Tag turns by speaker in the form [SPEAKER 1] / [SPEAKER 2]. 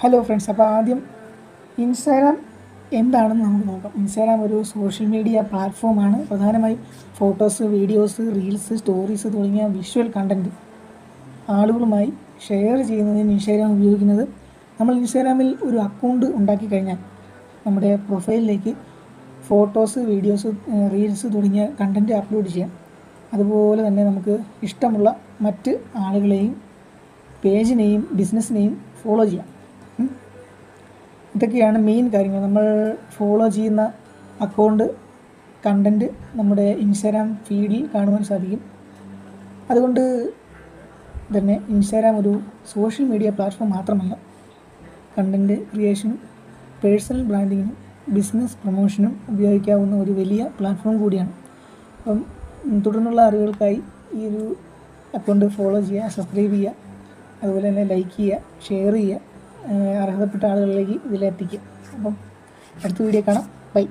[SPEAKER 1] Hello friends, അപ്പോൾ ആദ്യം Instagram എന്താണെന്ന് നമുക്ക് നോക്കാം. ഇൻസ്റ്റാഗ്രാം ഒരു സോഷ്യൽ മീഡിയ പ്ലാറ്റ്ഫോമാണ്. പ്രധാനമായും ഫോട്ടോസ്, വീഡിയോസ്, റീൽസ്, സ്റ്റോറീസ് തുടങ്ങിയ വിഷ്വൽ കണ്ടൻറ്റ് ആളുകളുമായി ഷെയർ ചെയ്യുന്നതിന് ഇൻസ്റ്റാഗ്രാം ഉപയോഗിക്കുന്നത്. നമ്മൾ ഇൻസ്റ്റാഗ്രാമിൽ ഒരു അക്കൗണ്ട് ഉണ്ടാക്കി കഴിഞ്ഞാൽ നമ്മുടെ പ്രൊഫൈലിലേക്ക് ഫോട്ടോസ്, വീഡിയോസ്, റീൽസ് തുടങ്ങിയ കണ്ടൻറ്റ് അപ്ലോഡ് ചെയ്യാം. അതുപോലെ തന്നെ നമുക്ക് ഇഷ്ടമുള്ള മറ്റ് ആളുകളെയും പേജിനെയും ബിസിനസ്സിനെയും ഫോളോ ചെയ്യാം. ഇതൊക്കെയാണ് മെയിൻ കാര്യങ്ങൾ. നമ്മൾ ഫോളോ ചെയ്യുന്ന അക്കൗണ്ട് കണ്ടൻറ്റ് നമ്മുടെ ഇൻസ്റ്റാഗ്രാം ഫീഡിൽ കാണുവാൻ സാധിക്കും. അതുകൊണ്ട് തന്നെ ഇൻസ്റ്റാഗ്രാം ഒരു സോഷ്യൽ മീഡിയ പ്ലാറ്റ്ഫോം മാത്രമല്ല, കണ്ടൻറ്റ് ക്രിയേഷനും പേഴ്സണൽ ബ്രാൻഡിങ്ങിനും ബിസിനസ് പ്രൊമോഷനും ഉപയോഗിക്കാവുന്ന ഒരു വലിയ പ്ലാറ്റ്ഫോം കൂടിയാണ്. അപ്പം തുടർന്നുള്ള അറിവുകൾക്കായി ഈ ഒരു അക്കൗണ്ട് ഫോളോ ചെയ്യുക, സബ്സ്ക്രൈബ് ചെയ്യുക, അതുപോലെ തന്നെ ലൈക്ക് ചെയ്യുക, ഷെയർ ചെയ്യുക, അർഹതപ്പെട്ട ആളുകളിലേക്ക് ഇതിലെത്തിക്കുക. അപ്പം അടുത്ത വീഡിയോ കാണാം. ബൈ.